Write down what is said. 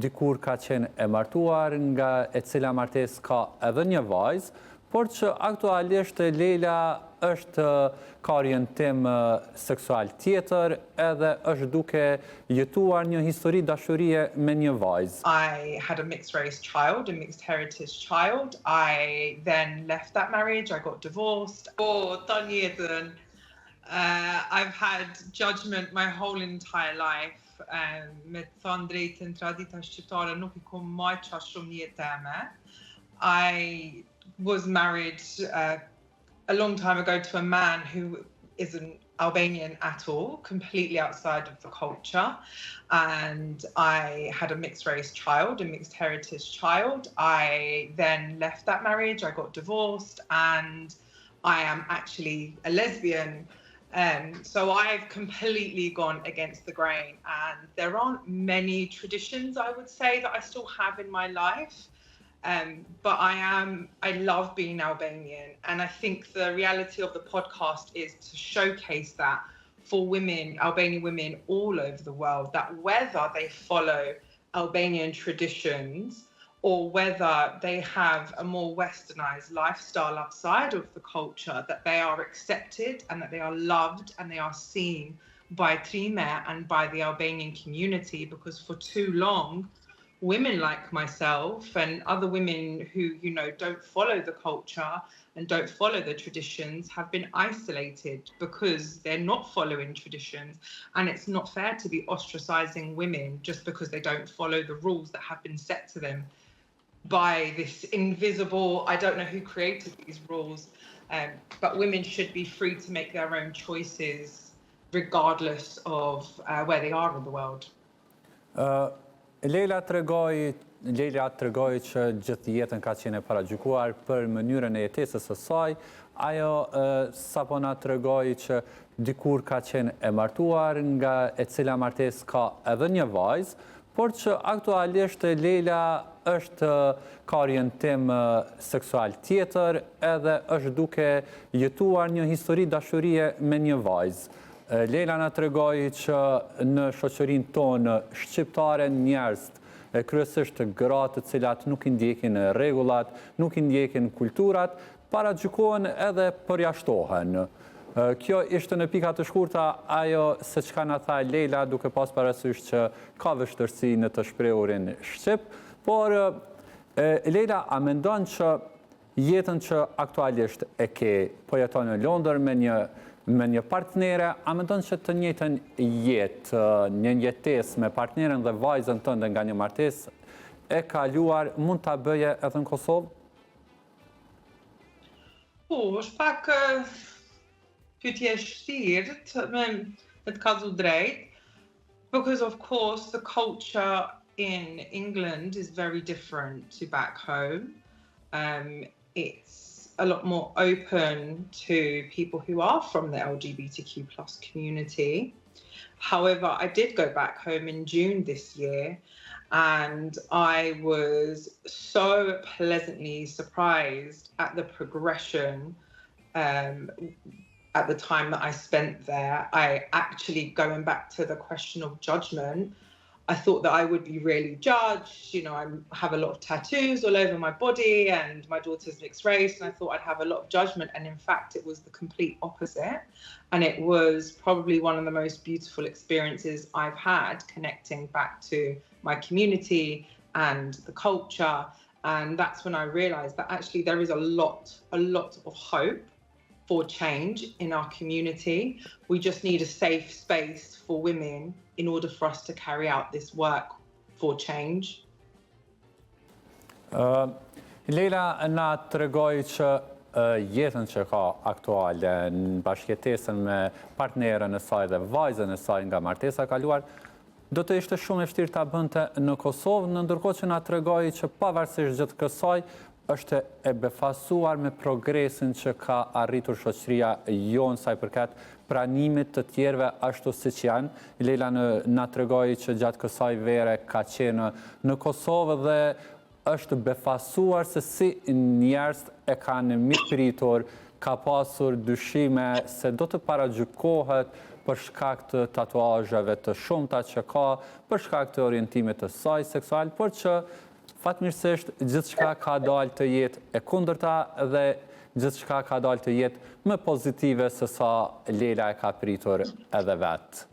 dikur ka qenë e martuar, nga e cila martes ka edhe një vajzë, por që aktualisht Lejla është ka orientim seksual tjetër edhe është duke jetuar një histori dashurie me një vajzë. I had a mixed race child, a mixed heritage child. I then left that marriage, I got divorced. Jetën. I've had judgment my whole entire life. Me të thënë drejtën, tradita shqiptare nuk I kom marrë shumë jetëme. I was married a long time ago to a man who isn't Albanian at all, completely outside of the culture. And I had a mixed race child, a mixed heritage child. I then left that marriage, I got divorced, and I am actually a lesbian. So I've completely gone against the grain, and there aren't many traditions, I would say, that I still have in my life. But I love being Albanian, and I think the reality of the podcast is to showcase that for women, Albanian women all over the world, that whether they follow Albanian traditions or whether they have a more westernized lifestyle outside of the culture, that they are accepted and that they are loved and they are seen by Trime and by the Albanian community, because for too long, women like myself and other women who, don't follow the culture and don't follow the traditions have been isolated because they're not following traditions. And it's not fair to be ostracizing women just because they don't follow the rules that have been set to them by this invisible, I don't know who created these rules, but women should be free to make their own choices regardless of where they are in the world. Lejla tregoi që gjithë jetën ka qenë e paragjykuar për mënyrën e jetesës së saj. Ajo sapo na tregoi që dikur ka qenë e martuar, nga e cila martes ka edhe një vajzë, por që aktualisht Lejla ka orientim seksual tjetër edhe është duke jetuar një histori dashurie me një vajzë. Lejla na tregoi që në shoqërinë tonë shqiptare njerëz, kryesisht gratë të cilat nuk I ndjekin rregullat, nuk I ndjekin kulturat, paragjykohen edhe përjashtohen. Kjo ishte në pika të shkurta ajo se çka na tha Lejla, duke pas parasysh që ka vështirësi në të shprehurin shqip, por Lejla, a mendon që jetën që aktualisht e ke, po jeton në Londër me një partnere, a mendon që të njëjtën jetë, një jetesë me partneren dhe vajzën tënde nga një martesë e kaluar mund ta bëje edhe në Kosovë? Është pak pyetje e vështirë me të kallzu drejt, because of course the culture in England is very different to back home. It's a lot more open to people who are from the LGBTQ+ community. However, I did go back home in June this year, and I was so pleasantly surprised at the progression at the time that I spent there. I actually, going back to the question of judgment, I thought that I would be really judged. I have a lot of tattoos all over my body, and my daughter's mixed race, and I thought I'd have a lot of judgment. And in fact, it was the complete opposite. And it was probably one of the most beautiful experiences I've had, connecting back to my community and the culture. And that's when I realized that actually there is a lot of hope for change in our community. We just need a safe space for women in order for us to carry out this work for change. Lejla na tregoi që jetën që ka aktuale në bashkëjetesën me partnerën e saj dhe vajzën e saj nga martesa e kaluar, do të ishte shumë e vështirë ta bënte në Kosovë, ndërkohë që na tregoi që pavarësisht gjithë kësaj është e befasuar me progresin që ka arritur shoqëria jonë sa I përket pranimit të tjerëve ashtu siç janë. Lejla na tregoi që gjatë kësaj vere ka qenë në Kosovë dhe është befasuar se si njerëz e kanë mirëpritur, ka pasur dyshime se do të paragjykohet për shkak të tatuazheve të shumta që ka, për shkak të orientimit të saj seksual, por që fatmirësisht gjithçka ka dalë të jetë e kundërta dhe gjithçka ka dalë të jetë më pozitive se sa Lejla e ka pritur edhe vetë.